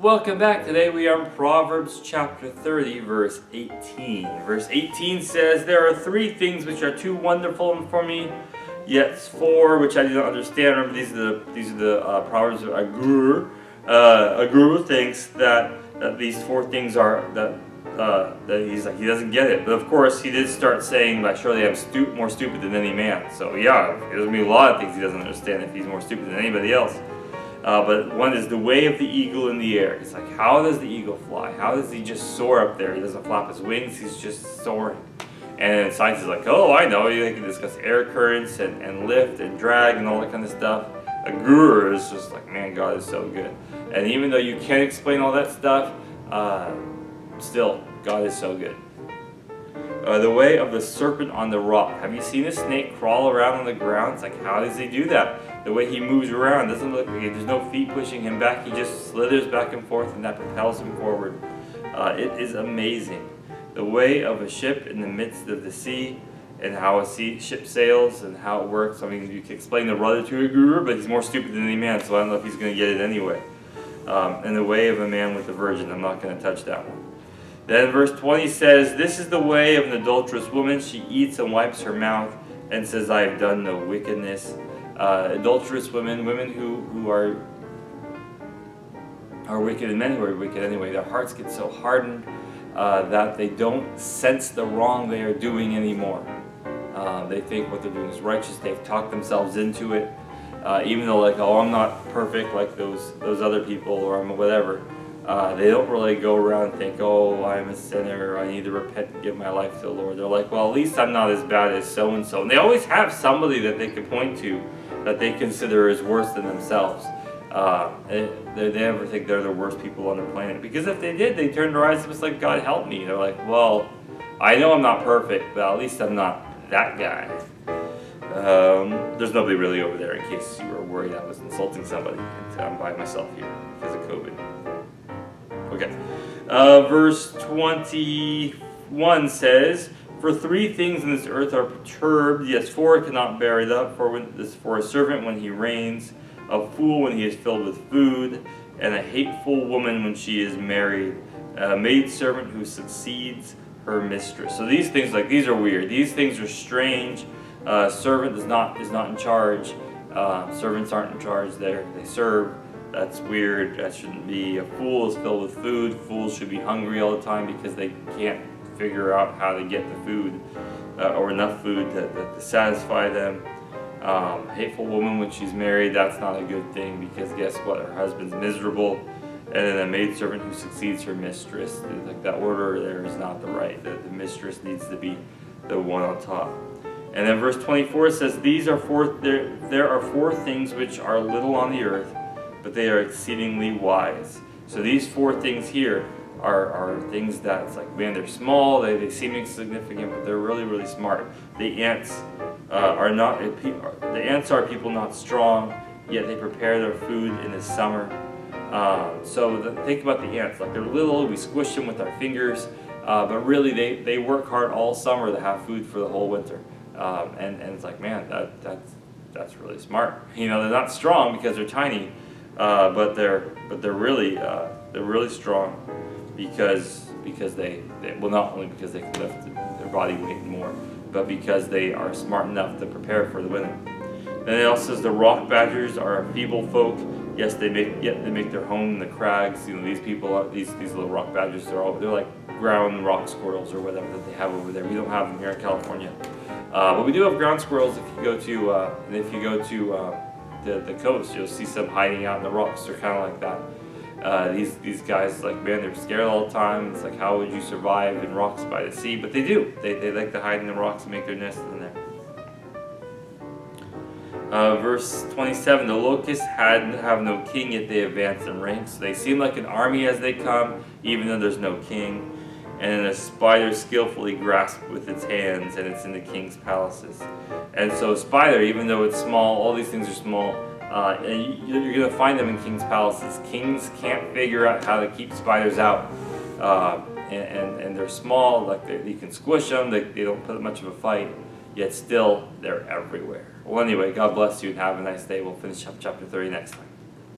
Welcome back. Today we are in Proverbs chapter 30, verse 18. Verse 18 says, "There are three things which are too wonderful for me, yet four which I do not understand." Remember, these are the Proverbs of a guru. A guru thinks that these four things are that he's like he doesn't get it. But of course, he did start saying, "Like surely I'm more stupid than any man." So yeah, there's gonna be a lot of things he doesn't understand if he's more stupid than anybody else. But one is the way of the eagle in the air. It's like, how does the eagle fly? How does he just soar up there? He doesn't flap his wings, he's just soaring. And science is like, oh, I know, you can discuss air currents and lift and drag and all that kind of stuff. A guru is just like, man, God is so good. And even though you can't explain all that stuff, still, God is so good. The way of the serpent on the rock. Have you seen a snake crawl around on the ground? It's like, how does he do that? The way he moves around doesn't look like there's no feet pushing him back. He just slithers back and forth, and that propels him forward. It is amazing. The way of a ship in the midst of the sea, and how a ship sails, and how it works. I mean, you can explain the rudder to a guru, but he's more stupid than any man, so I don't know if he's going to get it anyway. And the way of a man with a virgin. I'm not going to touch that one. Then verse 20 says, "This is the way of an adulterous woman. She eats and wipes her mouth and says, I have done no wickedness." Adulterous women who are wicked, and men who are wicked anyway, their hearts get so hardened that they don't sense the wrong they are doing anymore. They think what they're doing is righteous. They've talked themselves into it, even though like, oh, I'm not perfect like those other people, or I'm whatever. They don't really go around and think, oh, I'm a sinner, I need to repent and give my life to the Lord. They're like, well, at least I'm not as bad as so-and-so. And they always have somebody that they can point to that they consider as worse than themselves. They never think they're the worst people on the planet. Because if they did, they turned their eyes and was like, God help me. They're like, well, I know I'm not perfect, but at least I'm not that guy. There's nobody really over there in case you were worried I was insulting somebody. I'm by myself here because of COVID. Okay, verse 21 says, "For three things in this earth are perturbed, yes, four cannot bear it up, for a servant when he reigns, a fool when he is filled with food, and a hateful woman when she is married, a maidservant who succeeds her mistress." So these things, like, these are weird. These things are strange. Servant is not in charge. Servants aren't in charge there. They serve. That's weird. That shouldn't be. A fool is filled with food. Fools should be hungry all the time because they can't figure out how to get the food or enough food to satisfy them. Hateful woman when she's married, that's not a good thing because guess what? Her husband's miserable. And then a maidservant who succeeds her mistress. Like that order there is not the right. The mistress needs to be the one on top. And then verse 24 says, there are four things which are little on the earth, but they are exceedingly wise. So these four things here are things that it's like, man, they're small, they seem insignificant, but they're really, really smart. The ants are people not strong, yet they prepare their food in the summer. Think about the ants. Like, they're little, we squish them with our fingers, but really they work hard all summer to have food for the whole winter. And it's like, man, that's really smart. You know, they're not strong because they're tiny. But they're really strong because they well, not only because they can lift their body weight more, but because they are smart enough to prepare for the winter. Then it also says the rock badgers are a feeble folk. Yes, they make their home in the crags. You know, these little rock badgers. They're like ground rock squirrels or whatever that they have over there. We don't have them here in California, but we do have ground squirrels. If you go to the coast, you'll see some hiding out in the rocks. They're kind of like that. These guys, like, man, they're scared all the time. It's like, how would you survive in rocks by the sea? But they do. They like to hide in the rocks and make their nests in there. Verse 27, "The locusts have no king, yet they advance in ranks. They seem like an army as they come, even though there's no king. And then a spider skillfully grasped with its hands, and it's in the king's palaces." And so a spider, even though it's small, all these things are small, and you're going to find them in king's palaces. Kings can't figure out how to keep spiders out, and they're small, like you can squish them, they don't put much of a fight, yet still they're everywhere. Well, anyway, God bless you and have a nice day. We'll finish up chapter 30 next time.